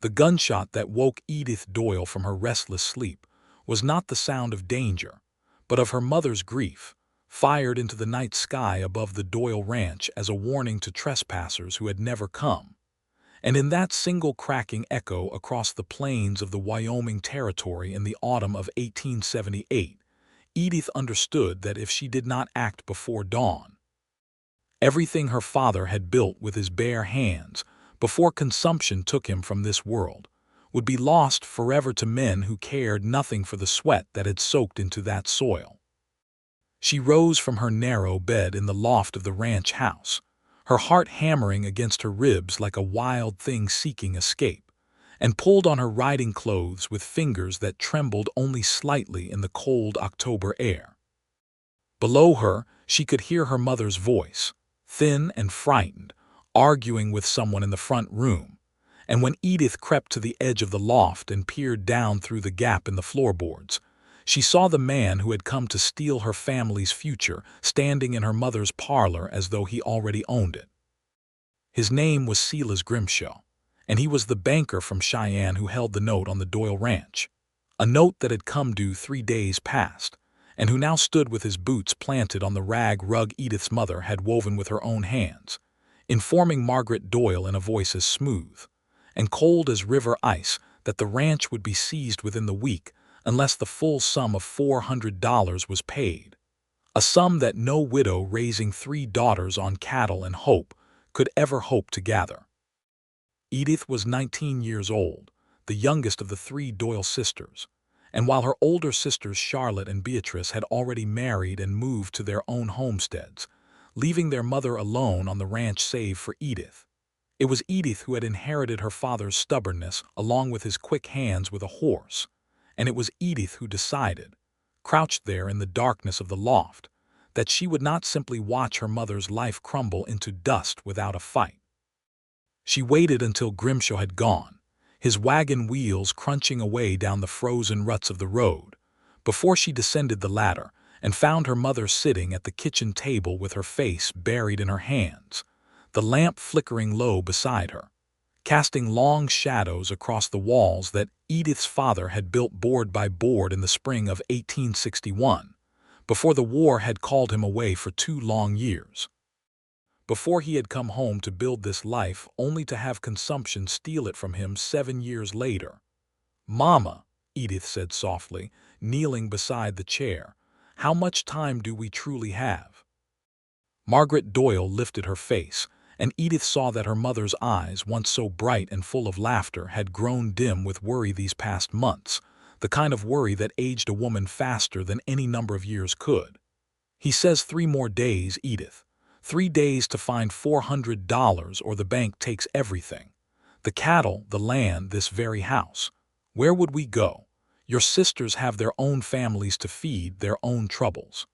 The gunshot that woke Edith Doyle from her restless sleep was not the sound of danger, but of her mother's grief, fired into the night sky above the Doyle ranch as a warning to trespassers who had never come. And in that single cracking echo across the plains of the Wyoming Territory in the autumn of 1878, Edith understood that if she did not act before dawn, everything her father had built with his bare hands, before consumption took him from this world, would be lost forever to men who cared nothing for the sweat that had soaked into that soil. She rose from her narrow bed in the loft of the ranch house, her heart hammering against her ribs like a wild thing seeking escape, and pulled on her riding clothes with fingers that trembled only slightly in the cold October air. Below her, she could hear her mother's voice, thin and frightened, arguing with someone in the front room, and when Edith crept to the edge of the loft and peered down through the gap in the floorboards, she saw the man who had come to steal her family's future standing in her mother's parlor as though he already owned it. His name was Silas Grimshaw, and he was the banker from Cheyenne who held the note on the Doyle ranch, a note that had come due 3 days past, and who now stood with his boots planted on the rag rug Edith's mother had woven with her own hands, informing Margaret Doyle in a voice as smooth and cold as river ice that the ranch would be seized within the week unless the full sum of $400 was paid, a sum that no widow raising 3 daughters on cattle and hope could ever hope to gather. Edith was 19 years old, the youngest of the 3 Doyle sisters, and while her older sisters Charlotte and Beatrice had already married and moved to their own homesteads, leaving their mother alone on the ranch save for Edith, it was Edith who had inherited her father's stubbornness along with his quick hands with a horse, and it was Edith who decided, crouched there in the darkness of the loft, that she would not simply watch her mother's life crumble into dust without a fight. She waited until Grimshaw had gone, his wagon wheels crunching away down the frozen ruts of the road, before she descended the ladder and found her mother sitting at the kitchen table with her face buried in her hands, the lamp flickering low beside her, casting long shadows across the walls that Edith's father had built board by board in the spring of 1861, before the war had called him away for 2 long years. Before he had come home to build this life only to have consumption steal it from him 7 years later. "Mama," Edith said softly, kneeling beside the chair, "how much time do we truly have?" Margaret Doyle lifted her face, and Edith saw that her mother's eyes, once so bright and full of laughter, had grown dim with worry these past months, the kind of worry that aged a woman faster than any number of years could. "He says 3 more days, Edith. 3 days to find $400 or the bank takes everything. The cattle, the land, this very house. Where would we go? Your sisters have their own families to feed, their own troubles."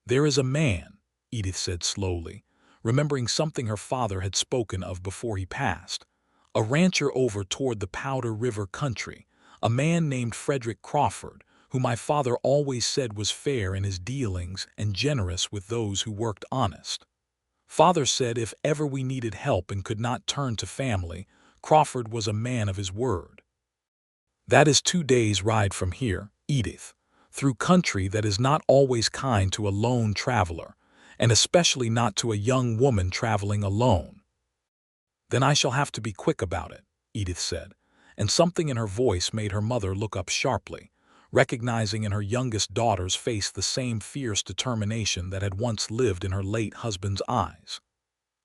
"There is a man," Edith said slowly, remembering something her father had spoken of before he passed, "a rancher over toward the Powder River country, a man named Frederick Crawford, who my father always said was fair in his dealings and generous with those who worked honest. Father said if ever we needed help and could not turn to family, Crawford was a man of his word. That is 2 days' ride from here, Edith, through country that is not always kind to a lone traveler, and especially not to a young woman traveling alone." "Then I shall have to be quick about it," Edith said, and something in her voice made her mother look up sharply, recognizing in her youngest daughter's face the same fierce determination that had once lived in her late husband's eyes.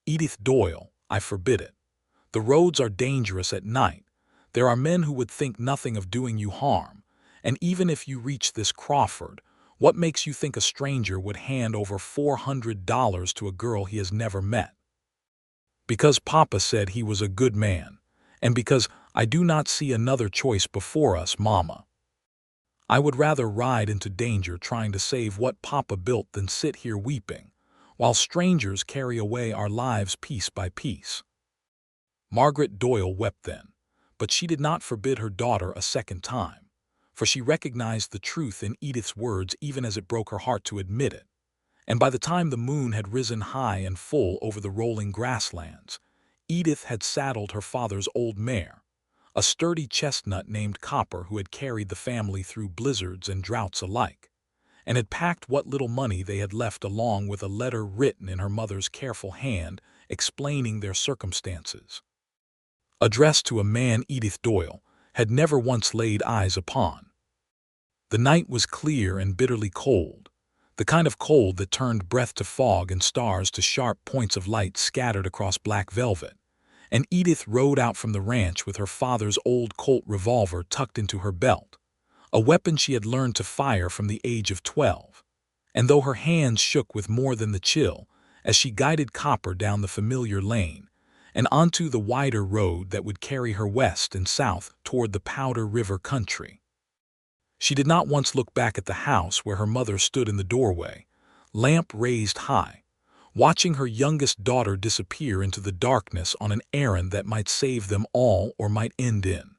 "Edith Doyle, I forbid it. The roads are dangerous at night. There are men who would think nothing of doing you harm, and even if you reach this Crawford, what makes you think a stranger would hand over $400 to a girl he has never met?" "Because Papa said he was a good man, and because I do not see another choice before us, Mama. I would rather ride into danger trying to save what Papa built than sit here weeping, while strangers carry away our lives piece by piece." Margaret Doyle wept then, but she did not forbid her daughter a second time, for she recognized the truth in Edith's words even as it broke her heart to admit it, and by the time the moon had risen high and full over the rolling grasslands, Edith had saddled her father's old mare, a sturdy chestnut named Copper who had carried the family through blizzards and droughts alike, and had packed what little money they had left along with a letter written in her mother's careful hand explaining their circumstances. Addressed to a man Edith Doyle had never once laid eyes upon. The night was clear and bitterly cold, the kind of cold that turned breath to fog and stars to sharp points of light scattered across black velvet, and Edith rode out from the ranch with her father's old Colt revolver tucked into her belt, a weapon she had learned to fire from the age of 12. And though her hands shook with more than the chill, as she guided Copper down the familiar lane, and onto the wider road that would carry her west and south toward the Powder River country. She did not once look back at the house where her mother stood in the doorway, lamp raised high, watching her youngest daughter disappear into the darkness on an errand that might save them all or might end in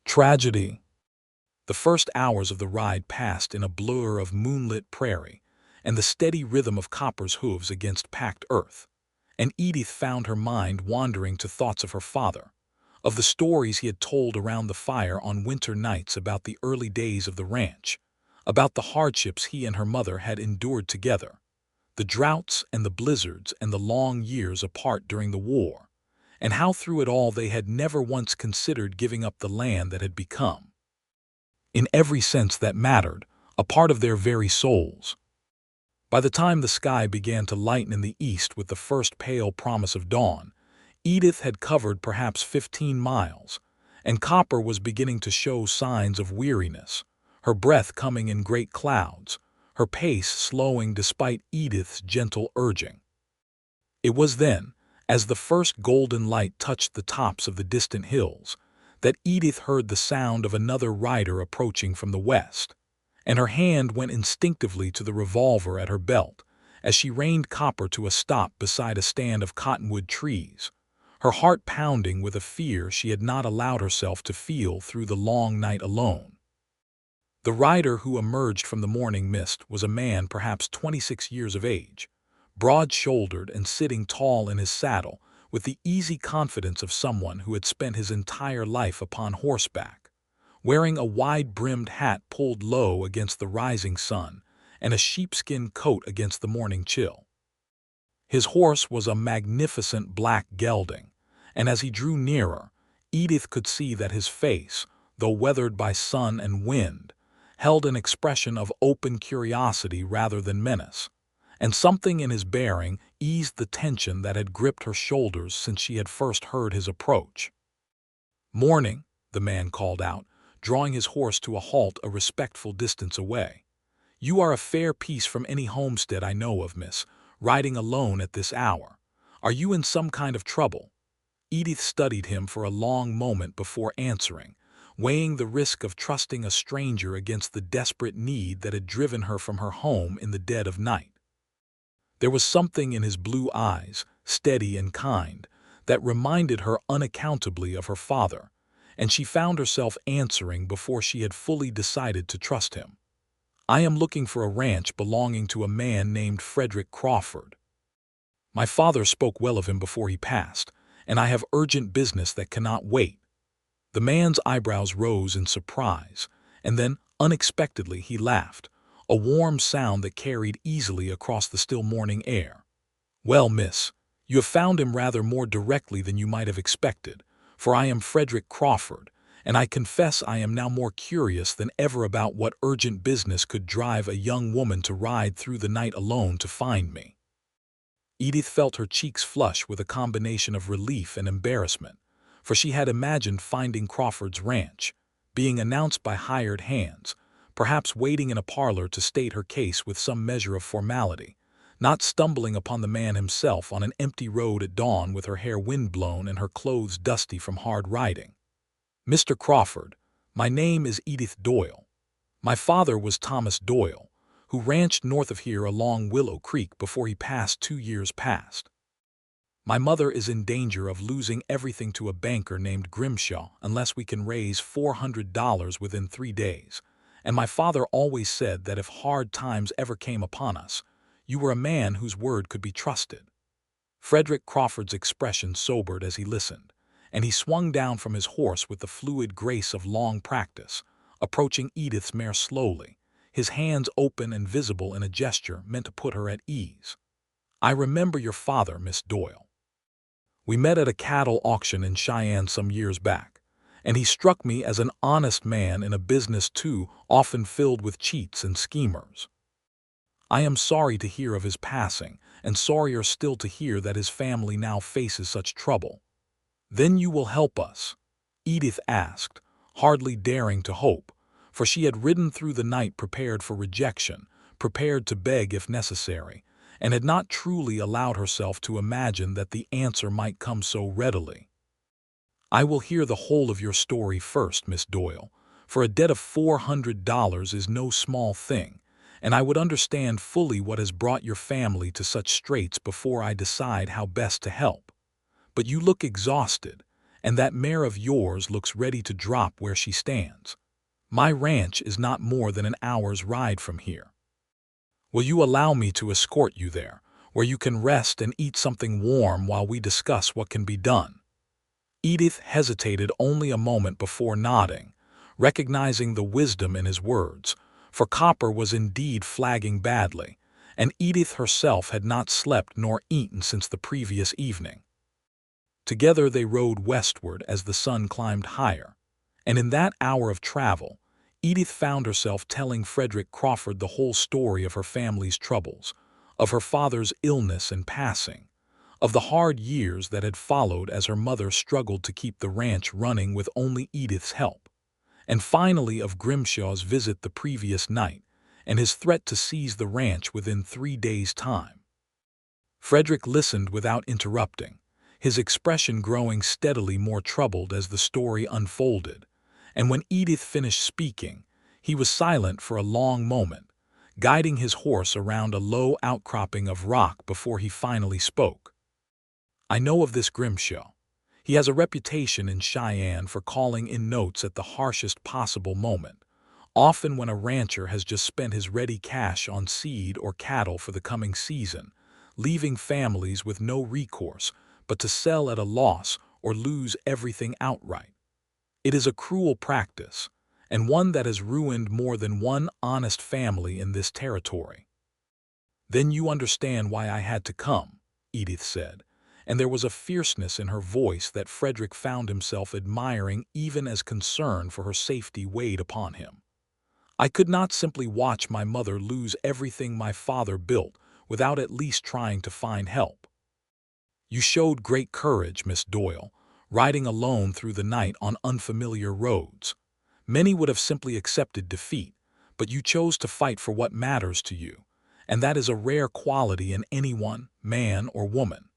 tragedy. The first hours of the ride passed in a blur of moonlit prairie and the steady rhythm of Copper's hooves against packed earth, and Edith found her mind wandering to thoughts of her father, of the stories he had told around the fire on winter nights about the early days of the ranch, about the hardships he and her mother had endured together, the droughts and the blizzards and the long years apart during the war, and how through it all they had never once considered giving up the land that had become, in every sense that mattered, a part of their very souls. By the time the sky began to lighten in the east with the first pale promise of dawn, Edith had covered perhaps 15 miles, and Copper was beginning to show signs of weariness, her breath coming in great clouds, her pace slowing despite Edith's gentle urging. It was then, as the first golden light touched the tops of the distant hills, that Edith heard the sound of another rider approaching from the west, and her hand went instinctively to the revolver at her belt as she reined Copper to a stop beside a stand of cottonwood trees, her heart pounding with a fear she had not allowed herself to feel through the long night alone. The rider who emerged from the morning mist was a man perhaps 26 years of age, broad-shouldered and sitting tall in his saddle with the easy confidence of someone who had spent his entire life upon horseback, wearing a wide-brimmed hat pulled low against the rising sun and a sheepskin coat against the morning chill. His horse was a magnificent black gelding, and as he drew nearer, Edith could see that his face, though weathered by sun and wind, held an expression of open curiosity rather than menace, and something in his bearing eased the tension that had gripped her shoulders since she had first heard his approach. "Morning," the man called out, drawing his horse to a halt a respectful distance away. "You are a fair piece from any homestead I know of, miss, riding alone at this hour. Are you in some kind of trouble?" Edith studied him for a long moment before answering, weighing the risk of trusting a stranger against the desperate need that had driven her from her home in the dead of night. There was something in his blue eyes, steady and kind, that reminded her unaccountably of her father, and she found herself answering before she had fully decided to trust him. "I am looking for a ranch belonging to a man named Frederick Crawford. My father spoke well of him before he passed, and I have urgent business that cannot wait." The man's eyebrows rose in surprise, and then, unexpectedly, he laughed, a warm sound that carried easily across the still morning air. "Well, miss, you have found him rather more directly than you might have expected, for I am Frederick Crawford, and I confess I am now more curious than ever about what urgent business could drive a young woman to ride through the night alone to find me." Edith felt her cheeks flush with a combination of relief and embarrassment, for she had imagined finding Crawford's ranch, being announced by hired hands, perhaps waiting in a parlor to state her case with some measure of formality, not stumbling upon the man himself on an empty road at dawn with her hair windblown and her clothes dusty from hard riding. "Mr. Crawford, my name is Edith Doyle. My father was Thomas Doyle, who ranched north of here along Willow Creek before he passed 2 years past. My mother is in danger of losing everything to a banker named Grimshaw unless we can raise $400 within 3 days, and my father always said that if hard times ever came upon us, you were a man whose word could be trusted." Frederick Crawford's expression sobered as he listened, and he swung down from his horse with the fluid grace of long practice, approaching Edith's mare slowly, his hands open and visible in a gesture meant to put her at ease. "I remember your father, Miss Doyle. We met at a cattle auction in Cheyenne some years back, and he struck me as an honest man in a business too often filled with cheats and schemers. I am sorry to hear of his passing, and sorrier still to hear that his family now faces such trouble." "Then you will help us?" Edith asked, hardly daring to hope, for she had ridden through the night prepared for rejection, prepared to beg if necessary, and had not truly allowed herself to imagine that the answer might come so readily. "I will hear the whole of your story first, Miss Doyle, for a debt of $400 is no small thing, and I would understand fully what has brought your family to such straits before I decide how best to help. But you look exhausted, and that mare of yours looks ready to drop where she stands. My ranch is not more than an hour's ride from here. Will you allow me to escort you there, where you can rest and eat something warm while we discuss what can be done?" Edith hesitated only a moment before nodding, recognizing the wisdom in his words, for Copper was indeed flagging badly, and Edith herself had not slept nor eaten since the previous evening. Together they rode westward as the sun climbed higher, and in that hour of travel, Edith found herself telling Frederick Crawford the whole story of her family's troubles, of her father's illness and passing, of the hard years that had followed as her mother struggled to keep the ranch running with only Edith's help, and finally of Grimshaw's visit the previous night and his threat to seize the ranch within 3 days' time. Frederick listened without interrupting, his expression growing steadily more troubled as the story unfolded, and when Edith finished speaking, he was silent for a long moment, guiding his horse around a low outcropping of rock before he finally spoke. "I know of this Grimshaw. He has a reputation in Cheyenne for calling in notes at the harshest possible moment, often when a rancher has just spent his ready cash on seed or cattle for the coming season, leaving families with no recourse but to sell at a loss or lose everything outright. It is a cruel practice, and one that has ruined more than one honest family in this territory." "Then you understand why I had to come," Edith said, and there was a fierceness in her voice that Frederick found himself admiring even as concern for her safety weighed upon him. "I could not simply watch my mother lose everything my father built without at least trying to find help. You showed great courage, Miss Doyle, riding alone through the night on unfamiliar roads. Many would have simply accepted defeat, but you chose to fight for what matters to you, and that is a rare quality in anyone, man or woman."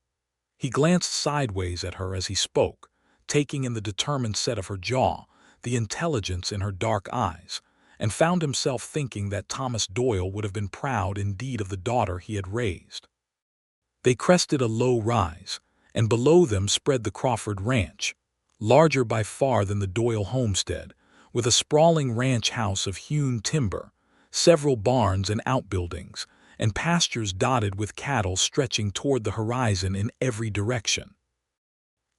He glanced sideways at her as he spoke, taking in the determined set of her jaw, the intelligence in her dark eyes, and found himself thinking that Thomas Doyle would have been proud indeed of the daughter he had raised. They crested a low rise, and below them spread the Crawford Ranch, larger by far than the Doyle homestead, with a sprawling ranch house of hewn timber, several barns and outbuildings, and pastures dotted with cattle stretching toward the horizon in every direction.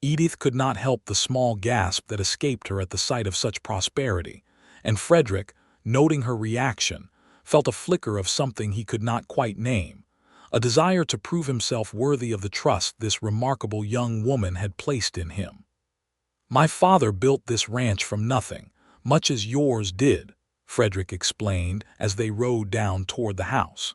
Edith could not help the small gasp that escaped her at the sight of such prosperity, and Frederick, noting her reaction, felt a flicker of something he could not quite name, a desire to prove himself worthy of the trust this remarkable young woman had placed in him. "My father built this ranch from nothing, much as yours did," Frederick explained as they rode down toward the house.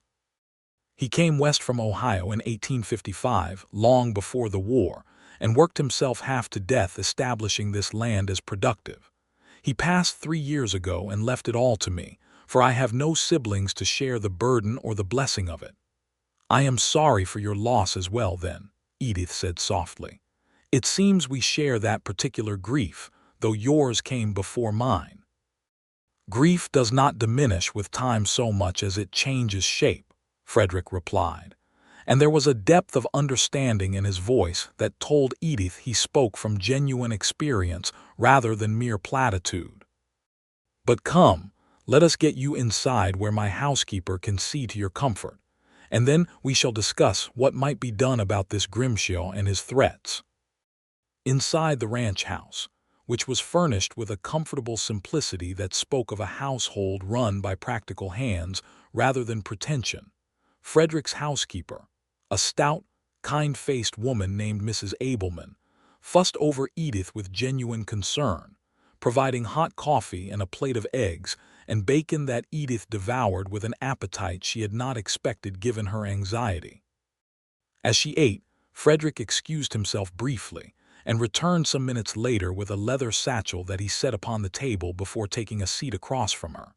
"He came west from Ohio in 1855, long before the war, and worked himself half to death establishing this land as productive. He passed 3 years ago and left it all to me, for I have no siblings to share the burden or the blessing of it." "I am sorry for your loss as well, then," Edith said softly. "It seems we share that particular grief, though yours came before mine." "Grief does not diminish with time so much as it changes shape," Frederick replied, and there was a depth of understanding in his voice that told Edith he spoke from genuine experience rather than mere platitude. "But come, let us get you inside where my housekeeper can see to your comfort, and then we shall discuss what might be done about this Grimshaw and his threats." Inside the ranch house, which was furnished with a comfortable simplicity that spoke of a household run by practical hands rather than pretension, Frederick's housekeeper, a stout, kind-faced woman named Mrs. Abelman, fussed over Edith with genuine concern, providing hot coffee and a plate of eggs and bacon that Edith devoured with an appetite she had not expected given her anxiety. As she ate, Frederick excused himself briefly and returned some minutes later with a leather satchel that he set upon the table before taking a seat across from her.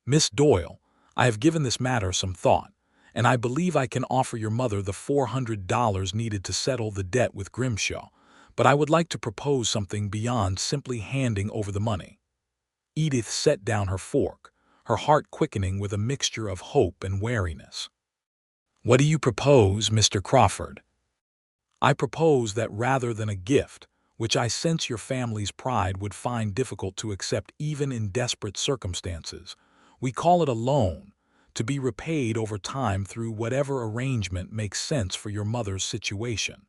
"Miss Doyle, I have given this matter some thought, and I believe I can offer your mother the $400 needed to settle the debt with Grimshaw, but I would like to propose something beyond simply handing over the money." Edith set down her fork, her heart quickening with a mixture of hope and wariness. "What do you propose, Mr. Crawford?" "I propose that rather than a gift, which I sense your family's pride would find difficult to accept even in desperate circumstances, we call it a loan, to be repaid over time through whatever arrangement makes sense for your mother's situation.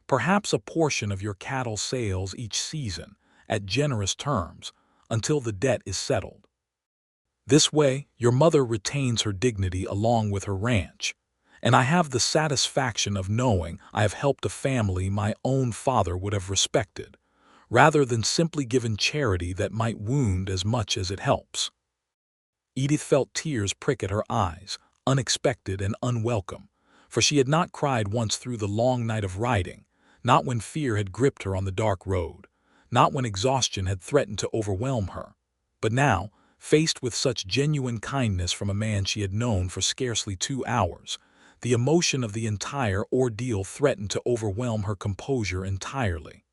Perhaps a portion of your cattle sales each season, at generous terms, until the debt is settled. This way, your mother retains her dignity along with her ranch, and I have the satisfaction of knowing I have helped a family my own father would have respected, rather than simply given charity that might wound as much as it helps." Edith felt tears prick at her eyes, unexpected and unwelcome, for she had not cried once through the long night of riding, not when fear had gripped her on the dark road, not when exhaustion had threatened to overwhelm her, but now, faced with such genuine kindness from a man she had known for scarcely 2 hours, the emotion of the entire ordeal threatened to overwhelm her composure entirely.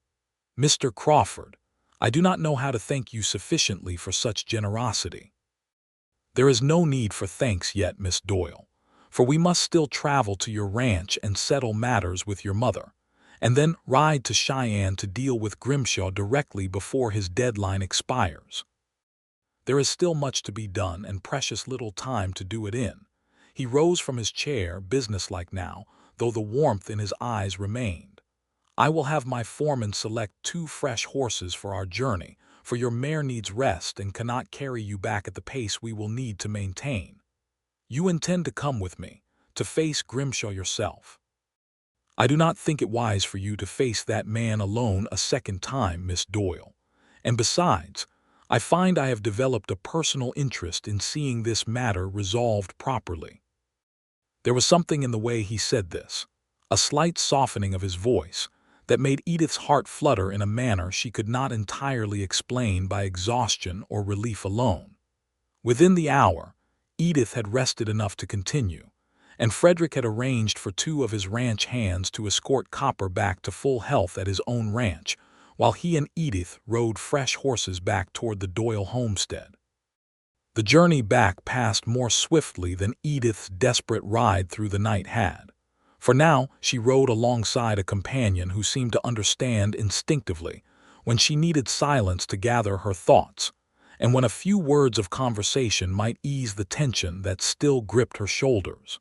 "Mr. Crawford, I do not know how to thank you sufficiently for such generosity." "There is no need for thanks yet, Miss Doyle, for we must still travel to your ranch and settle matters with your mother, and then ride to Cheyenne to deal with Grimshaw directly before his deadline expires. There is still much to be done and precious little time to do it in." He rose from his chair, businesslike now, though the warmth in his eyes remained. "I will have my foreman select 2 fresh horses for our journey, for your mare needs rest and cannot carry you back at the pace we will need to maintain. You intend to come with me, to face Grimshaw yourself. I do not think it wise for you to face that man alone a second time, Miss Doyle. And besides, I find I have developed a personal interest in seeing this matter resolved properly." There was something in the way he said this, a slight softening of his voice, that made Edith's heart flutter in a manner she could not entirely explain by exhaustion or relief alone. Within the hour, Edith had rested enough to continue, and Frederick had arranged for 2 of his ranch hands to escort Copper back to full health at his own ranch, while he and Edith rode fresh horses back toward the Doyle homestead. The journey back passed more swiftly than Edith's desperate ride through the night had, for now she rode alongside a companion who seemed to understand instinctively when she needed silence to gather her thoughts, and when a few words of conversation might ease the tension that still gripped her shoulders.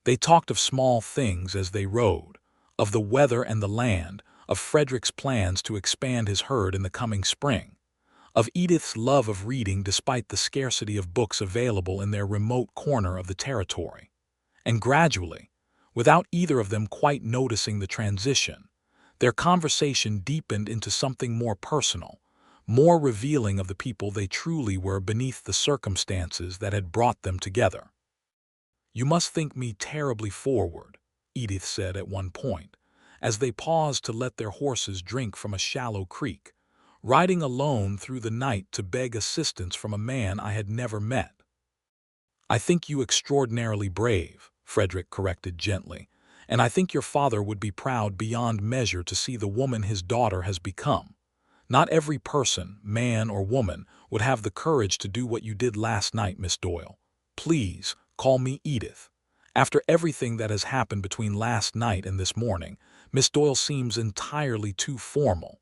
They talked of small things as they rode, of the weather and the land, of Frederick's plans to expand his herd in the coming spring, of Edith's love of reading despite the scarcity of books available in their remote corner of the territory. And gradually, without either of them quite noticing the transition, their conversation deepened into something more personal, more revealing of the people they truly were beneath the circumstances that had brought them together. "You must think me terribly forward," Edith said at one point, as they paused to let their horses drink from a shallow creek, "riding alone through the night to beg assistance from a man I had never met." "I think you extraordinarily brave," Frederick corrected gently, "and I think your father would be proud beyond measure to see the woman his daughter has become. Not every person, man or woman, would have the courage to do what you did last night, Miss Doyle. Please, call me Edith. After everything that has happened between last night and this morning, Miss Doyle seems entirely too formal.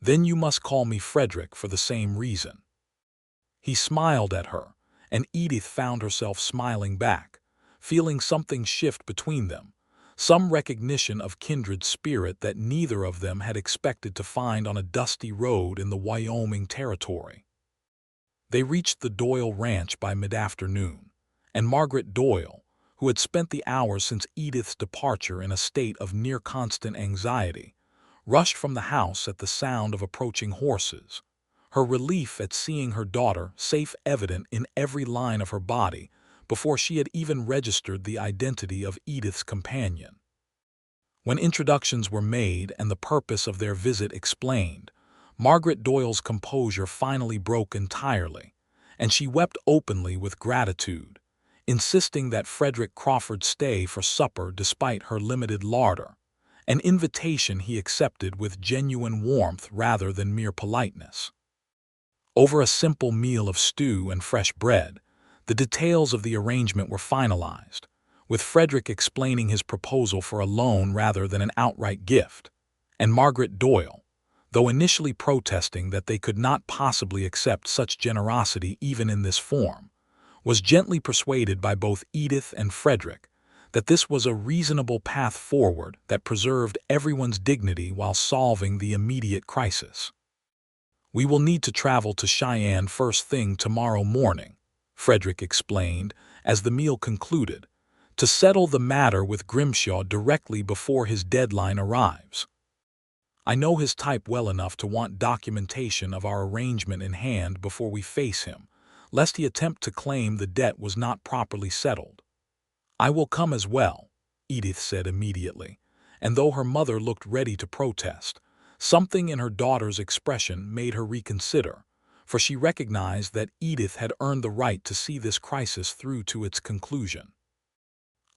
Then you must call me Frederick for the same reason." He smiled at her, and Edith found herself smiling back, feeling something shift between them, some recognition of kindred spirit that neither of them had expected to find on a dusty road in the Wyoming Territory. They reached the Doyle Ranch by mid-afternoon, and Margaret Doyle, who had spent the hours since Edith's departure in a state of near-constant anxiety, rushed from the house at the sound of approaching horses, her relief at seeing her daughter safe evident in every line of her body before she had even registered the identity of Edith's companion. When introductions were made and the purpose of their visit explained, Margaret Doyle's composure finally broke entirely, and she wept openly with gratitude, insisting that Frederick Crawford stay for supper despite her limited larder, an invitation he accepted with genuine warmth rather than mere politeness. Over a simple meal of stew and fresh bread, the details of the arrangement were finalized, with Frederick explaining his proposal for a loan rather than an outright gift, and Margaret Doyle, though initially protesting that they could not possibly accept such generosity even in this form, was gently persuaded by both Edith and Frederick that this was a reasonable path forward that preserved everyone's dignity while solving the immediate crisis. "We will need to travel to Cheyenne first thing tomorrow morning," Frederick explained as the meal concluded, "to settle the matter with Grimshaw directly before his deadline arrives. I know his type well enough to want documentation of our arrangement in hand before we face him, lest he attempt to claim the debt was not properly settled." "I will come as well," Edith said immediately, and though her mother looked ready to protest, something in her daughter's expression made her reconsider, for she recognized that Edith had earned the right to see this crisis through to its conclusion.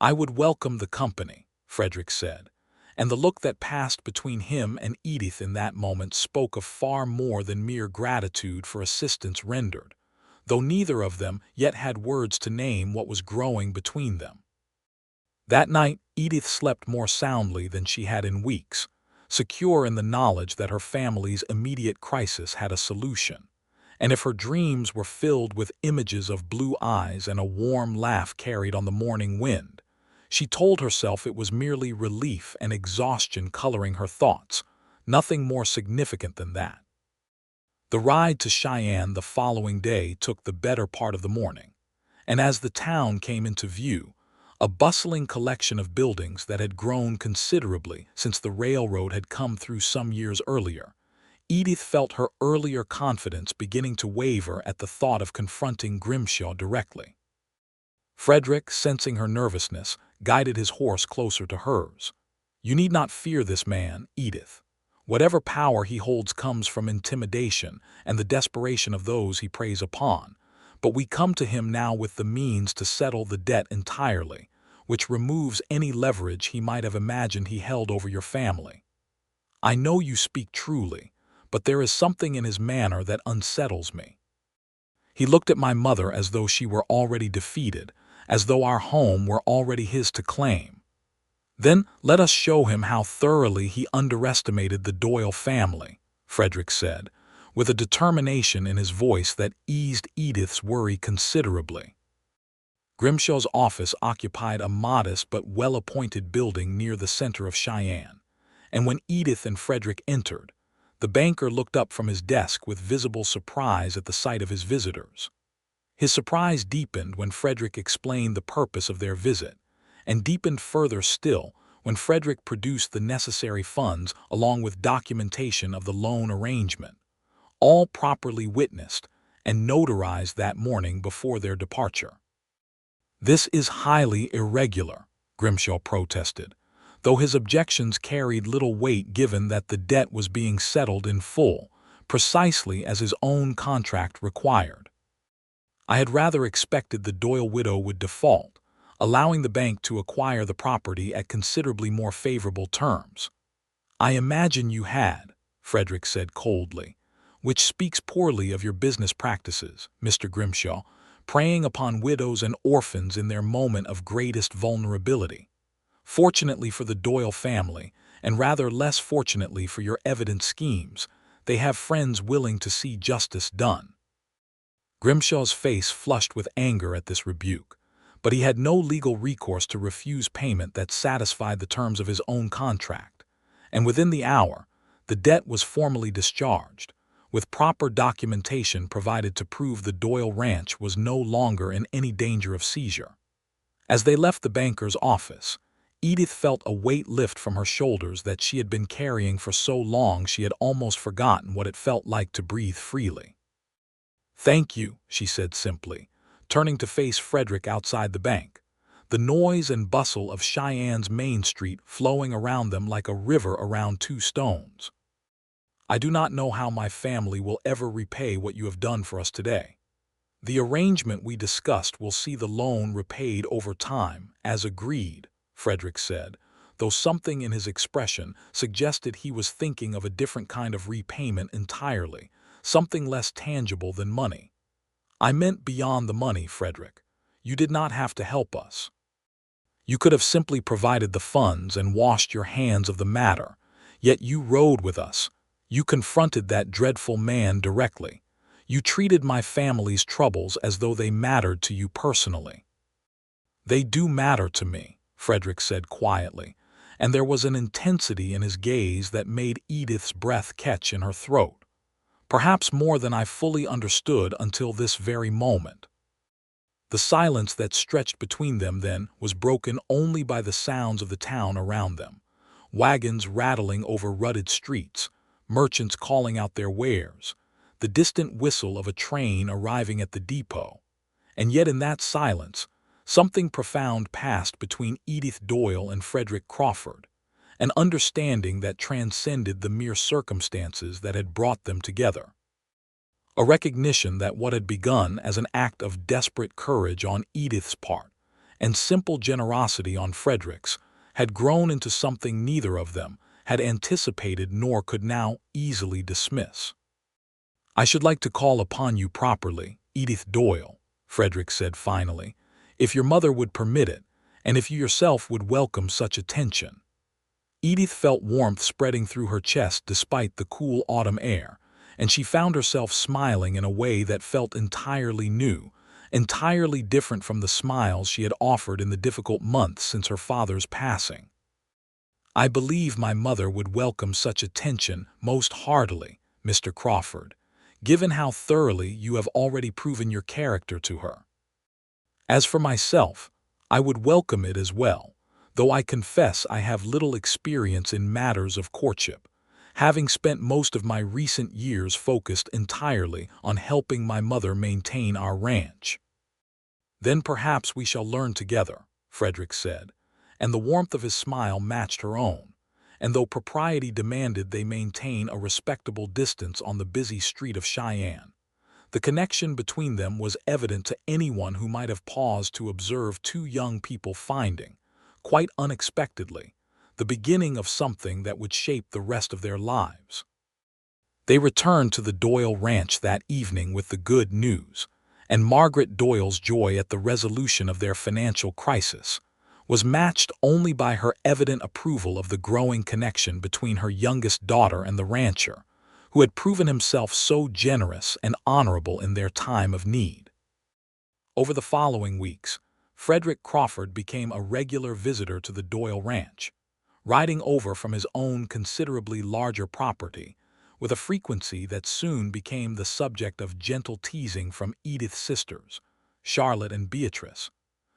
"I would welcome the company," Frederick said, and the look that passed between him and Edith in that moment spoke of far more than mere gratitude for assistance rendered, though neither of them yet had words to name what was growing between them. That night, Edith slept more soundly than she had in weeks, secure in the knowledge that her family's immediate crisis had a solution, and if her dreams were filled with images of blue eyes and a warm laugh carried on the morning wind, she told herself it was merely relief and exhaustion coloring her thoughts, nothing more significant than that. The ride to Cheyenne the following day took the better part of the morning, and as the town came into view, a bustling collection of buildings that had grown considerably since the railroad had come through some years earlier, Edith felt her earlier confidence beginning to waver at the thought of confronting Grimshaw directly. Frederick, sensing her nervousness, guided his horse closer to hers. "You need not fear this man, Edith. Whatever power he holds comes from intimidation and the desperation of those he preys upon, but we come to him now with the means to settle the debt entirely, which removes any leverage he might have imagined he held over your family. I know you speak truly, but there is something in his manner that unsettles me. He looked at my mother as though she were already defeated, as though our home were already his to claim. Then let us show him how thoroughly he underestimated the Doyle family," Frederick said, with a determination in his voice that eased Edith's worry considerably. Grimshaw's office occupied a modest but well-appointed building near the center of Cheyenne, and when Edith and Frederick entered, the banker looked up from his desk with visible surprise at the sight of his visitors. His surprise deepened when Frederick explained the purpose of their visit, and deepened further still when Frederick produced the necessary funds along with documentation of the loan arrangement, all properly witnessed and notarized that morning before their departure. "This is highly irregular," Grimshaw protested, though his objections carried little weight given that the debt was being settled in full, precisely as his own contract required. "I had rather expected the Doyle widow would default, allowing the bank to acquire the property at considerably more favorable terms." "I imagine you had," Frederick said coldly, "which speaks poorly of your business practices, Mr. Grimshaw, preying upon widows and orphans in their moment of greatest vulnerability. Fortunately for the Doyle family, and rather less fortunately for your evident schemes, they have friends willing to see justice done." Grimshaw's face flushed with anger at this rebuke, but he had no legal recourse to refuse payment that satisfied the terms of his own contract, and within the hour, the debt was formally discharged, with proper documentation provided to prove the Doyle Ranch was no longer in any danger of seizure. As they left the banker's office, Edith felt a weight lift from her shoulders that she had been carrying for so long she had almost forgotten what it felt like to breathe freely. "Thank you," she said simply, turning to face Frederick outside the bank, the noise and bustle of Cheyenne's Main Street flowing around them like a river around two stones. "I do not know how my family will ever repay what you have done for us today. The arrangement we discussed will see the loan repaid over time, as agreed," Frederick said, though something in his expression suggested he was thinking of a different kind of repayment entirely, something less tangible than money. "I meant beyond the money, Frederick. You did not have to help us. You could have simply provided the funds and washed your hands of the matter, yet you rode with us. You confronted that dreadful man directly. You treated my family's troubles as though they mattered to you personally." "They do matter to me," Frederick said quietly, and there was an intensity in his gaze that made Edith's breath catch in her throat. "Perhaps more than I fully understood until this very moment." The silence that stretched between them then was broken only by the sounds of the town around them, wagons rattling over rutted streets, merchants calling out their wares, the distant whistle of a train arriving at the depot. And yet in that silence, something profound passed between Edith Doyle and Frederick Crawford, an understanding that transcended the mere circumstances that had brought them together. A recognition that what had begun as an act of desperate courage on Edith's part and simple generosity on Frederick's had grown into something neither of them had anticipated nor could now easily dismiss. "I should like to call upon you properly, Edith Doyle," Frederick said finally, "if your mother would permit it, and if you yourself would welcome such attention." Edith felt warmth spreading through her chest despite the cool autumn air, and she found herself smiling in a way that felt entirely new, entirely different from the smiles she had offered in the difficult months since her father's passing. "I believe my mother would welcome such attention most heartily, Mr. Crawford, given how thoroughly you have already proven your character to her. As for myself, I would welcome it as well, though I confess I have little experience in matters of courtship, having spent most of my recent years focused entirely on helping my mother maintain our ranch." "Then perhaps we shall learn together," Frederick said, and the warmth of his smile matched her own, and though propriety demanded they maintain a respectable distance on the busy street of Cheyenne, the connection between them was evident to anyone who might have paused to observe two young people finding, quite unexpectedly, the beginning of something that would shape the rest of their lives. They returned to the Doyle Ranch that evening with the good news, and Margaret Doyle's joy at the resolution of their financial crisis was matched only by her evident approval of the growing connection between her youngest daughter and the rancher, who had proven himself so generous and honorable in their time of need. Over the following weeks, Frederick Crawford became a regular visitor to the Doyle Ranch, riding over from his own considerably larger property with a frequency that soon became the subject of gentle teasing from Edith's sisters, Charlotte and Beatrice,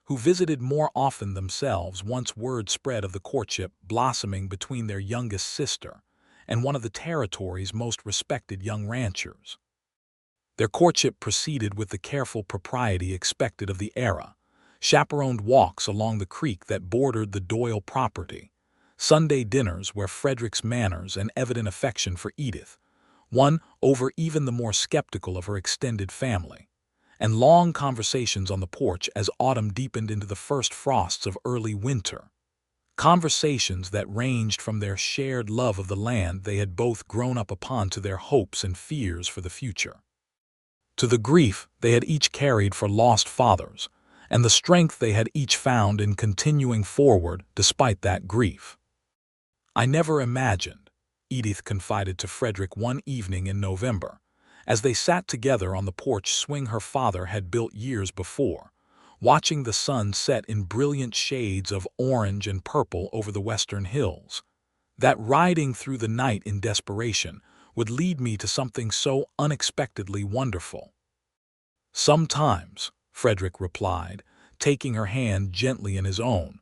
who visited more often themselves once word spread of the courtship blossoming between their youngest sister and one of the territory's most respected young ranchers. Their courtship proceeded with the careful propriety expected of the era, chaperoned walks along the creek that bordered the Doyle property, Sunday dinners where Frederick's manners and evident affection for Edith won over even the more skeptical of her extended family, and long conversations on the porch as autumn deepened into the first frosts of early winter. Conversations that ranged from their shared love of the land they had both grown up upon to their hopes and fears for the future, to the grief they had each carried for lost fathers, and the strength they had each found in continuing forward despite that grief. "I never imagined," Edith confided to Frederick one evening in November, as they sat together on the porch swing her father had built years before, watching the sun set in brilliant shades of orange and purple over the western hills. That riding through the night in desperation would lead me to something so unexpectedly wonderful. Sometimes, Frederick replied, taking her hand gently in his own.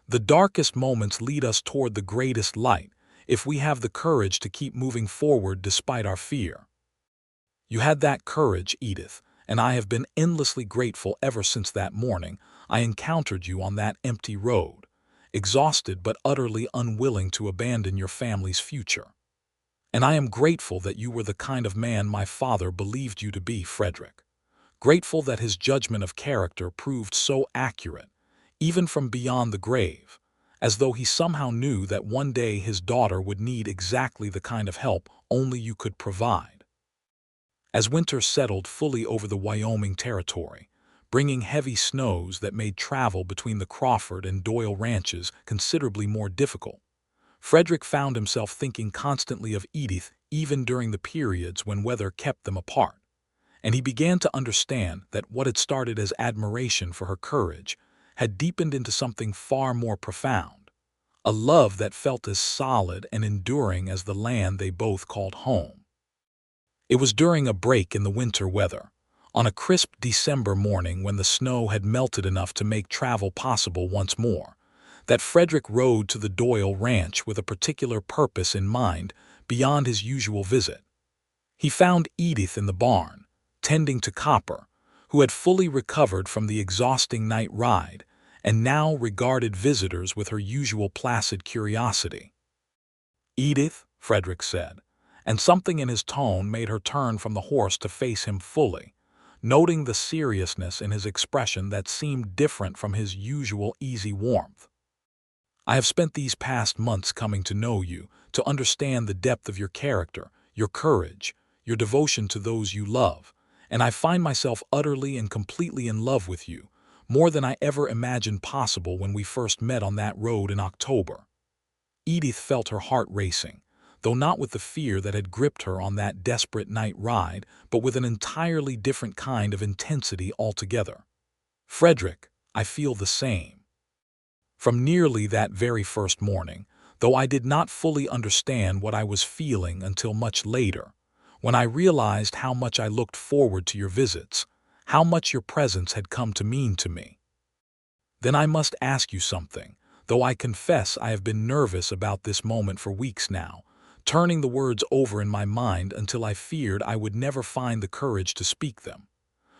The darkest moments lead us toward the greatest light, if we have the courage to keep moving forward despite our fear. You had that courage, Edith, and I have been endlessly grateful ever since that morning I encountered you on that empty road, exhausted but utterly unwilling to abandon your family's future. And I am grateful that you were the kind of man my father believed you to be, Frederick. Grateful that his judgment of character proved so accurate, even from beyond the grave, as though he somehow knew that one day his daughter would need exactly the kind of help only you could provide. As winter settled fully over the Wyoming territory, bringing heavy snows that made travel between the Crawford and Doyle ranches considerably more difficult, Frederick found himself thinking constantly of Edith even during the periods when weather kept them apart, and he began to understand that what had started as admiration for her courage had deepened into something far more profound, a love that felt as solid and enduring as the land they both called home. It was during a break in the winter weather, on a crisp December morning when the snow had melted enough to make travel possible once more, that Frederick rode to the Doyle ranch with a particular purpose in mind beyond his usual visit. He found Edith in the barn, tending to Copper, who had fully recovered from the exhausting night ride and now regarded visitors with her usual placid curiosity. "Edith," Frederick said, and something in his tone made her turn from the horse to face him fully, noting the seriousness in his expression that seemed different from his usual easy warmth. "I have spent these past months coming to know you, to understand the depth of your character, your courage, your devotion to those you love, and I find myself utterly and completely in love with you, more than I ever imagined possible when we first met on that road in October." Edith felt her heart racing, though not with the fear that had gripped her on that desperate night ride, but with an entirely different kind of intensity altogether. "Frederick, I feel the same. From nearly that very first morning, though I did not fully understand what I was feeling until much later, when I realized how much I looked forward to your visits, how much your presence had come to mean to me. Then I must ask you something, though I confess I have been nervous about this moment for weeks now, turning the words over in my mind until I feared I would never find the courage to speak them."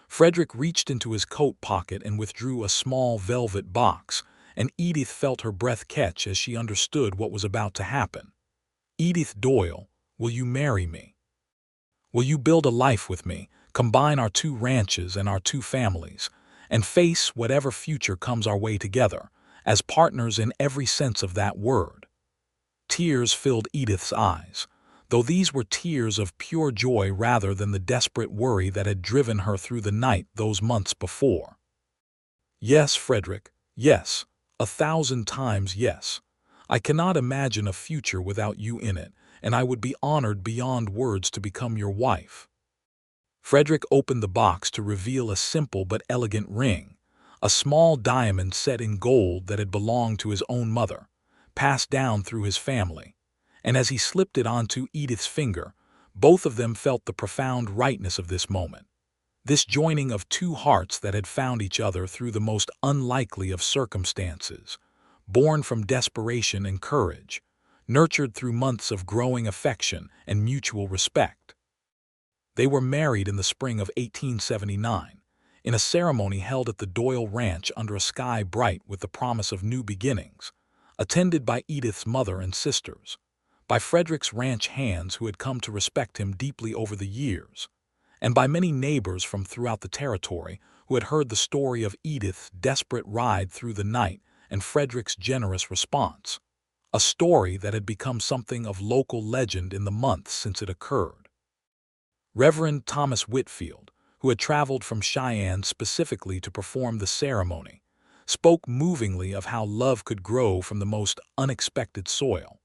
Frederick reached into his coat pocket and withdrew a small velvet box, and Edith felt her breath catch as she understood what was about to happen. "Edith Doyle, will you marry me? Will you build a life with me, combine our two ranches and our two families, and face whatever future comes our way together, as partners in every sense of that word?" Tears filled Edith's eyes, though these were tears of pure joy rather than the desperate worry that had driven her through the night those months before. "Yes, Frederick, yes, 1,000 times yes. I cannot imagine a future without you in it, and I would be honored beyond words to become your wife." Frederick opened the box to reveal a simple but elegant ring, a small diamond set in gold that had belonged to his own mother, passed down through his family, and as he slipped it onto Edith's finger, both of them felt the profound rightness of this moment, this joining of two hearts that had found each other through the most unlikely of circumstances, born from desperation and courage, nurtured through months of growing affection and mutual respect. They were married in the spring of 1879, in a ceremony held at the Doyle Ranch under a sky bright with the promise of new beginnings, attended by Edith's mother and sisters, by Frederick's ranch hands who had come to respect him deeply over the years, and by many neighbors from throughout the territory who had heard the story of Edith's desperate ride through the night and Frederick's generous response, a story that had become something of local legend in the months since it occurred. Reverend Thomas Whitfield, who had traveled from Cheyenne specifically to perform the ceremony, spoke movingly of how love could grow from the most unexpected soil,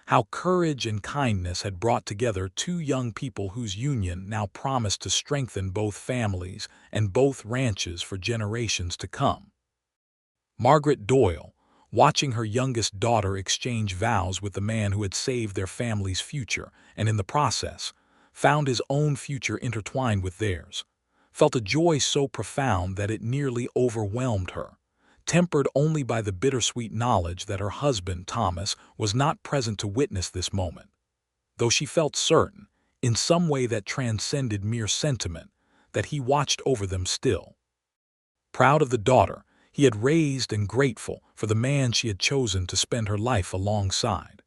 how courage and kindness had brought together two young people whose union now promised to strengthen both families and both ranches for generations to come. Margaret Doyle, watching her youngest daughter exchange vows with the man who had saved their family's future and in the process found his own future intertwined with theirs, felt a joy so profound that it nearly overwhelmed her, tempered only by the bittersweet knowledge that her husband, Thomas, was not present to witness this moment, though she felt certain, in some way that transcended mere sentiment, that he watched over them still. Proud of the daughter he had raised and grateful for the man she had chosen to spend her life alongside.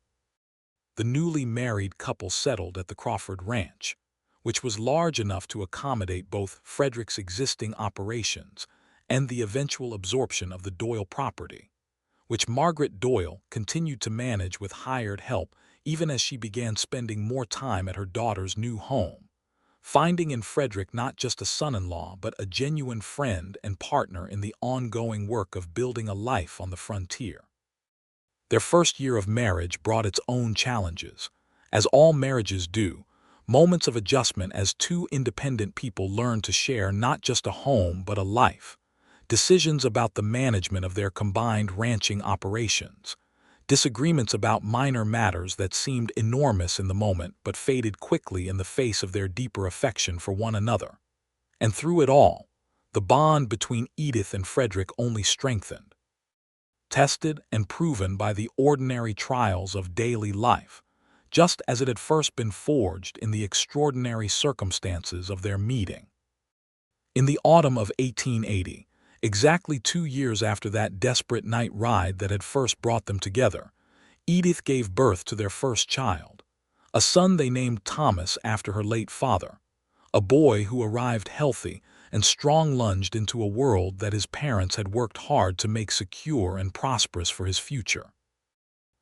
The newly married couple settled at the Crawford Ranch, which was large enough to accommodate both Frederick's existing operations and the eventual absorption of the Doyle property, which Margaret Doyle continued to manage with hired help even as she began spending more time at her daughter's new home, finding in Frederick not just a son-in-law but a genuine friend and partner in the ongoing work of building a life on the frontier. Their first year of marriage brought its own challenges, as all marriages do, moments of adjustment as two independent people learn to share not just a home but a life, decisions about the management of their combined ranching operations, disagreements about minor matters that seemed enormous in the moment but faded quickly in the face of their deeper affection for one another. And through it all, the bond between Edith and Frederick only strengthened. Tested and proven by the ordinary trials of daily life, just as it had first been forged in the extraordinary circumstances of their meeting. In the autumn of 1880, exactly 2 years after that desperate night ride that had first brought them together, Edith gave birth to their first child, a son they named Thomas after her late father, a boy who arrived healthy and strong-lunged into a world that his parents had worked hard to make secure and prosperous for his future.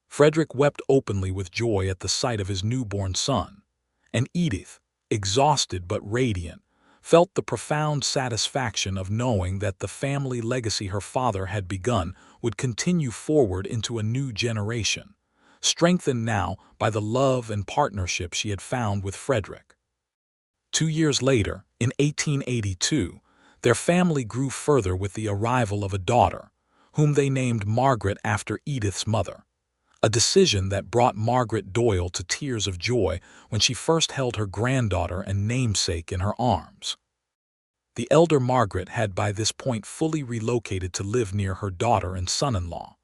Frederick wept openly with joy at the sight of his newborn son, and Edith, exhausted but radiant, felt the profound satisfaction of knowing that the family legacy her father had begun would continue forward into a new generation, strengthened now by the love and partnership she had found with Frederick. 2 years later, in 1882, their family grew further with the arrival of a daughter, whom they named Margaret after Edith's mother, a decision that brought Margaret Doyle to tears of joy when she first held her granddaughter and namesake in her arms. The elder Margaret had by this point fully relocated to live near her daughter and son-in-law,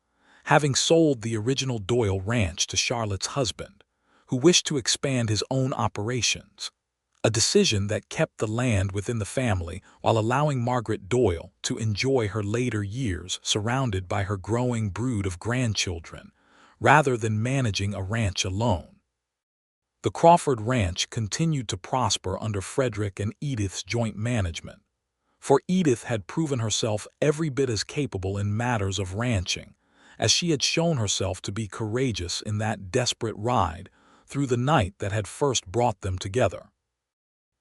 having sold the original Doyle ranch to Charlotte's husband, who wished to expand his own operations, a decision that kept the land within the family while allowing Margaret Doyle to enjoy her later years surrounded by her growing brood of grandchildren, rather than managing a ranch alone. The Crawford Ranch continued to prosper under Frederick and Edith's joint management, for Edith had proven herself every bit as capable in matters of ranching, as she had shown herself to be courageous in that desperate ride through the night that had first brought them together.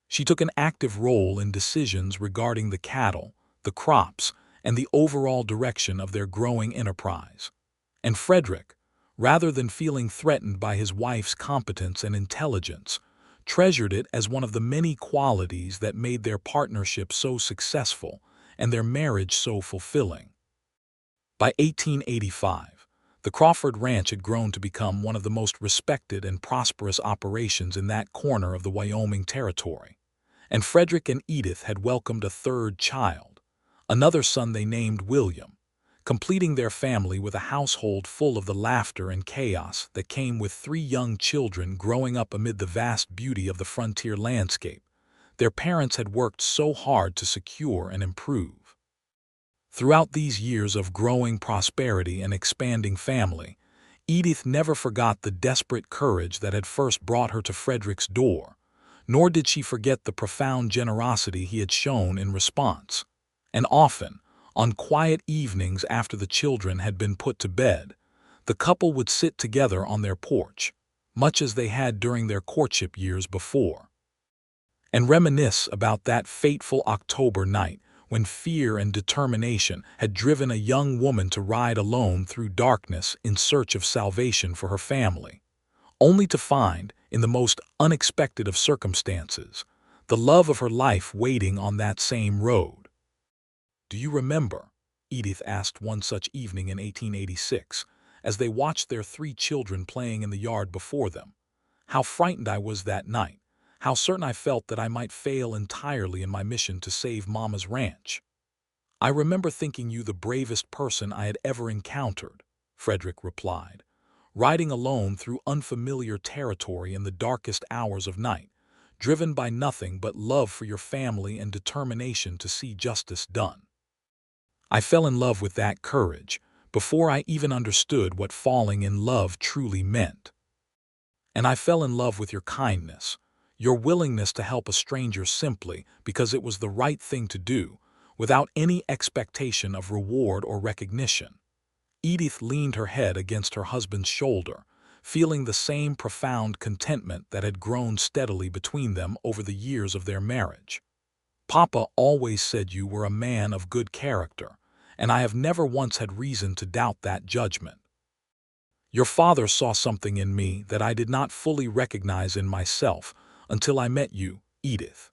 She took an active role in decisions regarding the cattle, the crops, and the overall direction of their growing enterprise. And Frederick, rather than feeling threatened by his wife's competence and intelligence, treasured it as one of the many qualities that made their partnership so successful and their marriage so fulfilling. By 1885, the Crawford Ranch had grown to become one of the most respected and prosperous operations in that corner of the Wyoming Territory, and Frederick and Edith had welcomed a third child, another son they named William, completing their family with a household full of the laughter and chaos that came with 3 young children growing up amid the vast beauty of the frontier landscape their parents had worked so hard to secure and improve. Throughout these years of growing prosperity and expanding family, Edith never forgot the desperate courage that had first brought her to Frederick's door, nor did she forget the profound generosity he had shown in response. And often, on quiet evenings after the children had been put to bed, the couple would sit together on their porch, much as they had during their courtship years before, and reminisce about that fateful October night when fear and determination had driven a young woman to ride alone through darkness in search of salvation for her family, only to find, in the most unexpected of circumstances, the love of her life waiting on that same road. "Do you remember?" Edith asked one such evening in 1886, as they watched their 3 children playing in the yard before them. "How frightened I was that night, how certain I felt that I might fail entirely in my mission to save Mama's ranch." "I remember thinking you the bravest person I had ever encountered," Frederick replied. "Riding alone through unfamiliar territory in the darkest hours of night, driven by nothing but love for your family and determination to see justice done. I fell in love with that courage before I even understood what falling in love truly meant. And I fell in love with your kindness, your willingness to help a stranger simply because it was the right thing to do, without any expectation of reward or recognition." Edith leaned her head against her husband's shoulder, feeling the same profound contentment that had grown steadily between them over the years of their marriage. "Papa always said you were a man of good character, and I have never once had reason to doubt that judgment. Your father saw something in me that I did not fully recognize in myself until I met you, Edith.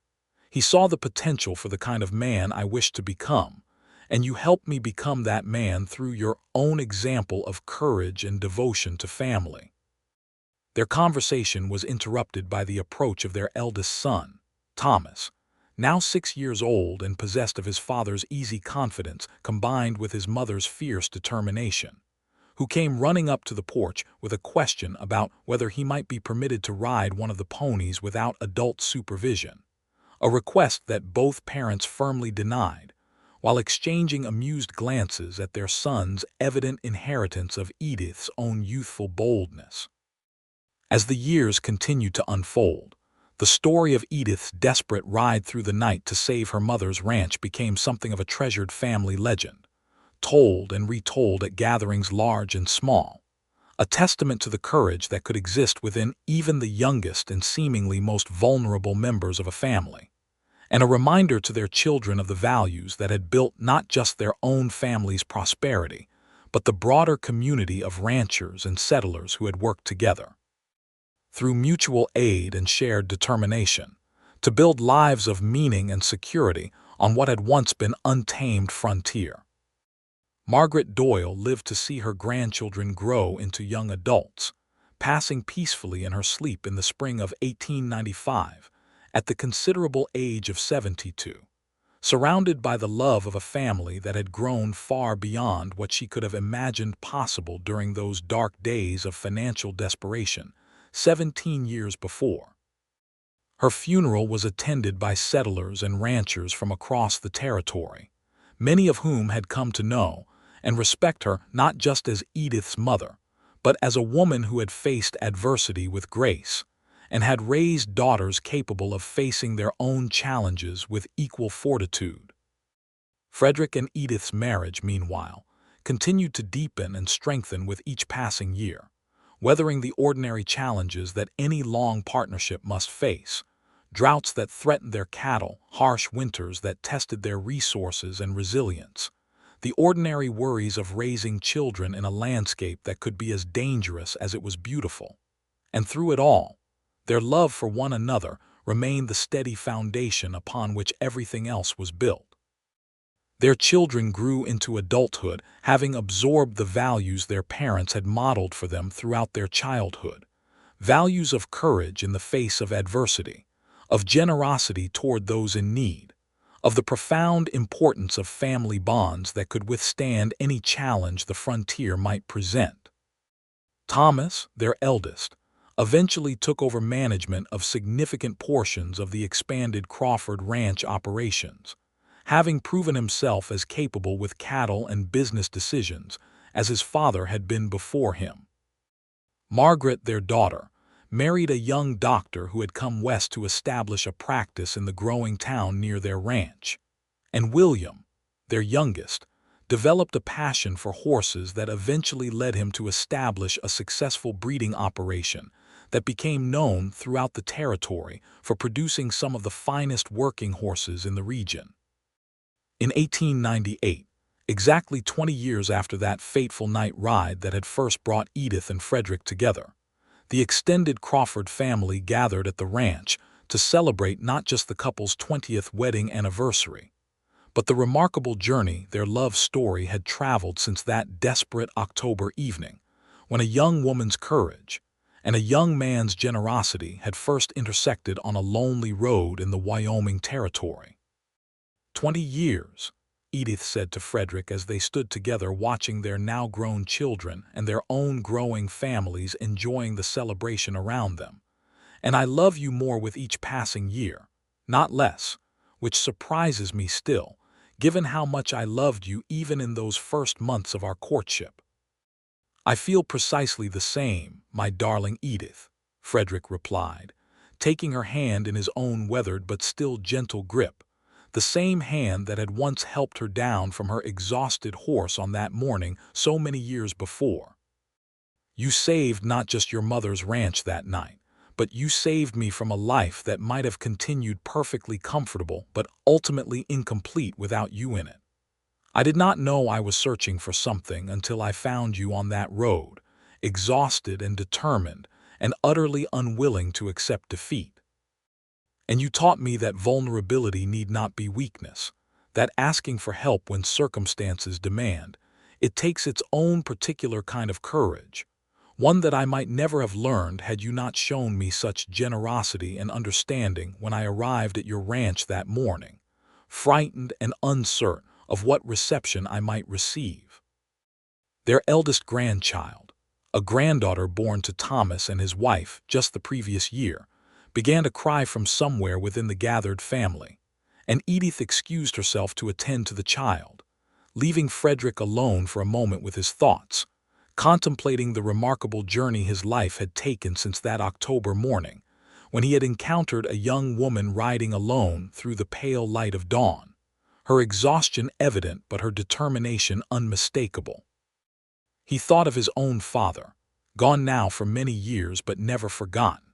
He saw the potential for the kind of man I wished to become, and you helped me become that man through your own example of courage and devotion to family." Their conversation was interrupted by the approach of their eldest son, Thomas, now 6 years old and possessed of his father's easy confidence combined with his mother's fierce determination, who came running up to the porch with a question about whether he might be permitted to ride one of the ponies without adult supervision, a request that both parents firmly denied, while exchanging amused glances at their son's evident inheritance of Edith's own youthful boldness. As the years continued to unfold, the story of Edith's desperate ride through the night to save her mother's ranch became something of a treasured family legend, told and retold at gatherings large and small, a testament to the courage that could exist within even the youngest and seemingly most vulnerable members of a family, and a reminder to their children of the values that had built not just their own family's prosperity, but the broader community of ranchers and settlers who had worked together, through mutual aid and shared determination, to build lives of meaning and security on what had once been untamed frontier. Margaret Doyle lived to see her grandchildren grow into young adults, passing peacefully in her sleep in the spring of 1895, at the considerable age of 72, surrounded by the love of a family that had grown far beyond what she could have imagined possible during those dark days of financial desperation 17 years before. Her funeral was attended by settlers and ranchers from across the territory, many of whom had come to know and respect her not just as Edith's mother, but as a woman who had faced adversity with grace and had raised daughters capable of facing their own challenges with equal fortitude. Frederick and Edith's marriage, meanwhile, continued to deepen and strengthen with each passing year, weathering the ordinary challenges that any long partnership must face, droughts that threatened their cattle, harsh winters that tested their resources and resilience, the ordinary worries of raising children in a landscape that could be as dangerous as it was beautiful. And through it all, their love for one another remained the steady foundation upon which everything else was built. Their children grew into adulthood, having absorbed the values their parents had modeled for them throughout their childhood, values of courage in the face of adversity, of generosity toward those in need, of the profound importance of family bonds that could withstand any challenge the frontier might present. Thomas, their eldest, eventually took over management of significant portions of the expanded Crawford Ranch operations, having proven himself as capable with cattle and business decisions as his father had been before him. Margaret, their daughter, married a young doctor who had come west to establish a practice in the growing town near their ranch, and William, their youngest, developed a passion for horses that eventually led him to establish a successful breeding operation that became known throughout the territory for producing some of the finest working horses in the region. In 1898, exactly 20 years after that fateful night ride that had first brought Edith and Frederick together, The extended Crawford family gathered at the ranch to celebrate not just the couple's 20th wedding anniversary, but the remarkable journey their love story had traveled since that desperate October evening, when a young woman's courage and a young man's generosity had first intersected on a lonely road in the Wyoming Territory. 20 years, Edith said to Frederick as they stood together watching their now-grown children and their own growing families enjoying the celebration around them. And I love you more with each passing year, not less, which surprises me still, given how much I loved you even in those first months of our courtship. I feel precisely the same, my darling Edith, Frederick replied, taking her hand in his own weathered but still gentle grip, the same hand that had once helped her down from her exhausted horse on that morning so many years before. You saved not just your mother's ranch that night, but you saved me from a life that might have continued perfectly comfortable but ultimately incomplete without you in it. I did not know I was searching for something until I found you on that road, exhausted and determined, and utterly unwilling to accept defeat. And you taught me that vulnerability need not be weakness, that asking for help when circumstances demand, it takes its own particular kind of courage, one that I might never have learned had you not shown me such generosity and understanding when I arrived at your ranch that morning, frightened and uncertain of what reception I might receive. Their eldest grandchild, a granddaughter born to Thomas and his wife just the previous year, began to cry from somewhere within the gathered family, and Edith excused herself to attend to the child, leaving Frederick alone for a moment with his thoughts, contemplating the remarkable journey his life had taken since that October morning, when he had encountered a young woman riding alone through the pale light of dawn, her exhaustion evident but her determination unmistakable. He thought of his own father, gone now for many years but never forgotten,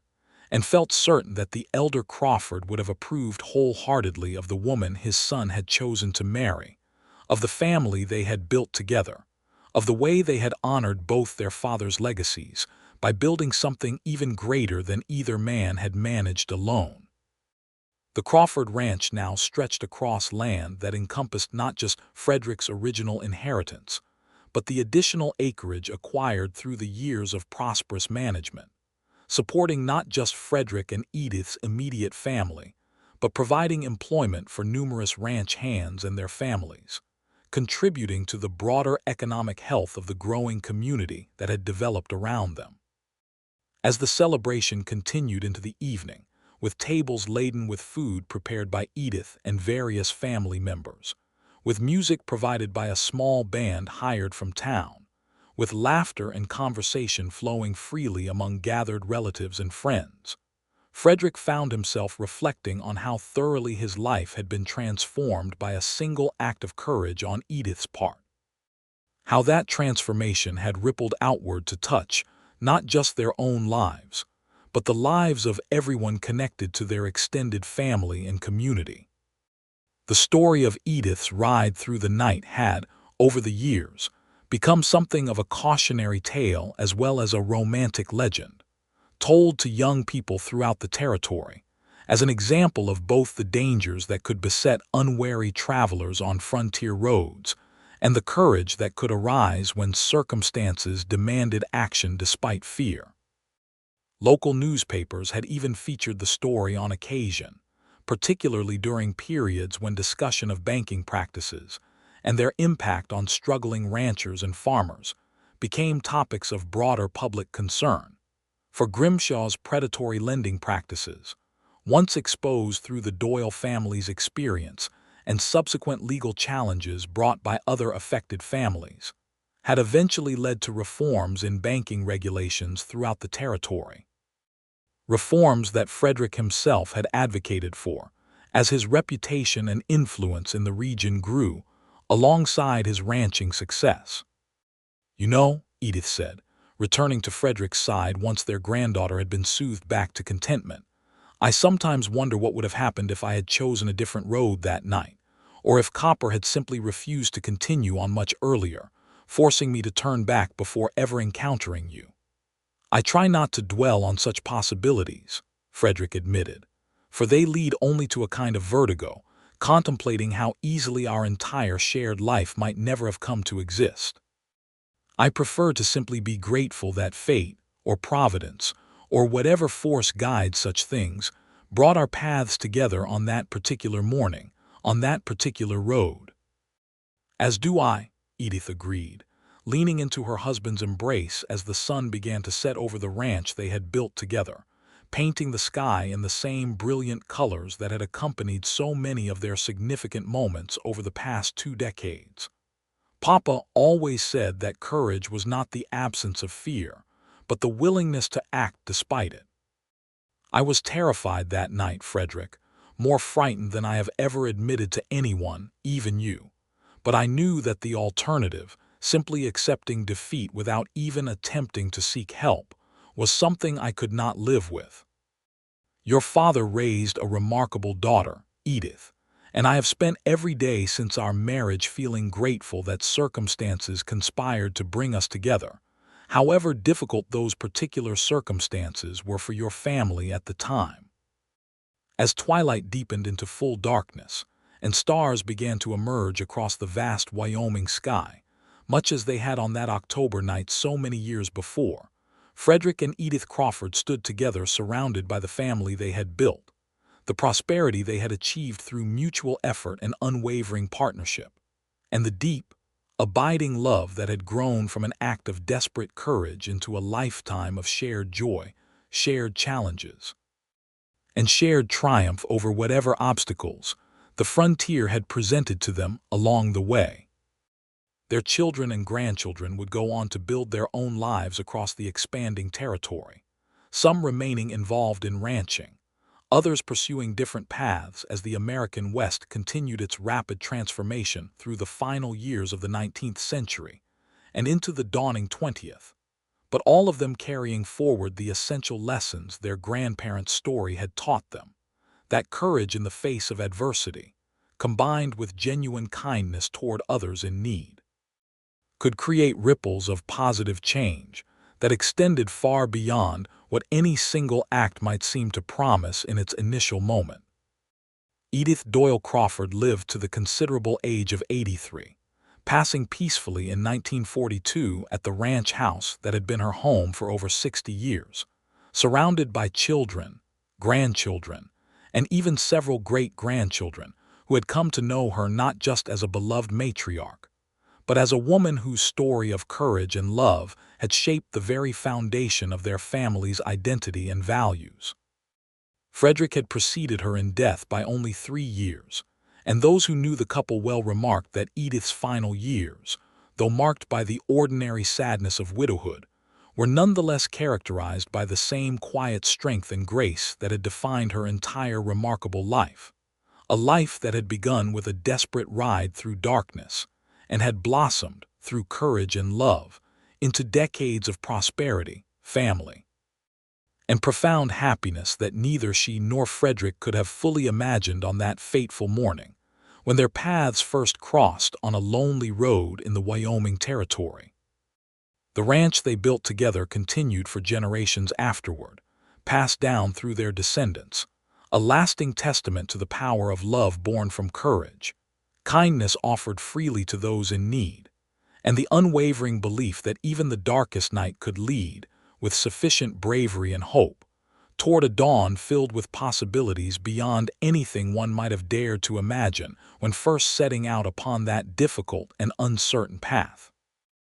and felt certain that the elder Crawford would have approved wholeheartedly of the woman his son had chosen to marry, of the family they had built together, of the way they had honored both their father's legacies by building something even greater than either man had managed alone. The Crawford Ranch now stretched across land that encompassed not just Frederick's original inheritance, but the additional acreage acquired through the years of prosperous management, supporting not just Frederick and Edith's immediate family, but providing employment for numerous ranch hands and their families, contributing to the broader economic health of the growing community that had developed around them. As the celebration continued into the evening, with tables laden with food prepared by Edith and various family members, with music provided by a small band hired from town, with laughter and conversation flowing freely among gathered relatives and friends, Frederick found himself reflecting on how thoroughly his life had been transformed by a single act of courage on Edith's part. How that transformation had rippled outward to touch not just their own lives, but the lives of everyone connected to their extended family and community. The story of Edith's ride through the night had, over the years, become something of a cautionary tale as well as a romantic legend, told to young people throughout the territory, as an example of both the dangers that could beset unwary travelers on frontier roads and the courage that could arise when circumstances demanded action despite fear. Local newspapers had even featured the story on occasion, particularly during periods when discussion of banking practices and their impact on struggling ranchers and farmers became topics of broader public concern. For Grimshaw's predatory lending practices, once exposed through the Doyle family's experience and subsequent legal challenges brought by other affected families, had eventually led to reforms in banking regulations throughout the territory. Reforms that Frederick himself had advocated for, as his reputation and influence in the region grew alongside his ranching success. You know, Edith said, returning to Frederick's side once their granddaughter had been soothed back to contentment, I sometimes wonder what would have happened if I had chosen a different road that night, or if Copper had simply refused to continue on much earlier, forcing me to turn back before ever encountering you. I try not to dwell on such possibilities, Frederick admitted, for they lead only to a kind of vertigo, contemplating how easily our entire shared life might never have come to exist. I prefer to simply be grateful that fate, or providence, or whatever force guides such things, brought our paths together on that particular morning, on that particular road. As do I, Edith agreed, leaning into her husband's embrace as the sun began to set over the ranch they had built together, painting the sky in the same brilliant colors that had accompanied so many of their significant moments over the past 2 decades. Papa always said that courage was not the absence of fear, but the willingness to act despite it. I was terrified that night, Frederick, more frightened than I have ever admitted to anyone, even you. But I knew that the alternative, simply accepting defeat without even attempting to seek help, was something I could not live with. Your father raised a remarkable daughter, Edith, and I have spent every day since our marriage feeling grateful that circumstances conspired to bring us together, however difficult those particular circumstances were for your family at the time. As twilight deepened into full darkness, and stars began to emerge across the vast Wyoming sky, much as they had on that October night so many years before, Frederick and Edith Crawford stood together surrounded by the family they had built, the prosperity they had achieved through mutual effort and unwavering partnership, and the deep, abiding love that had grown from an act of desperate courage into a lifetime of shared joy, shared challenges, and shared triumph over whatever obstacles the frontier had presented to them along the way. Their children and grandchildren would go on to build their own lives across the expanding territory, some remaining involved in ranching, others pursuing different paths as the American West continued its rapid transformation through the final years of the 19th century and into the dawning 20th, but all of them carrying forward the essential lessons their grandparents' story had taught them, that courage in the face of adversity, combined with genuine kindness toward others in need, could create ripples of positive change that extended far beyond what any single act might seem to promise in its initial moment. Edith Doyle Crawford lived to the considerable age of 83, passing peacefully in 1942 at the ranch house that had been her home for over 60 years, surrounded by children, grandchildren, and even several great-grandchildren who had come to know her not just as a beloved matriarch, but as a woman whose story of courage and love had shaped the very foundation of their family's identity and values. Frederick had preceded her in death by only 3 years, and those who knew the couple well remarked that Edith's final years, though marked by the ordinary sadness of widowhood, were nonetheless characterized by the same quiet strength and grace that had defined her entire remarkable life, a life that had begun with a desperate ride through darkness, and had blossomed, through courage and love, into decades of prosperity, family, and profound happiness that neither she nor Frederick could have fully imagined on that fateful morning, when their paths first crossed on a lonely road in the Wyoming Territory. The ranch they built together continued for generations afterward, passed down through their descendants, a lasting testament to the power of love born from courage, kindness offered freely to those in need, and the unwavering belief that even the darkest night could lead, with sufficient bravery and hope, toward a dawn filled with possibilities beyond anything one might have dared to imagine when first setting out upon that difficult and uncertain path.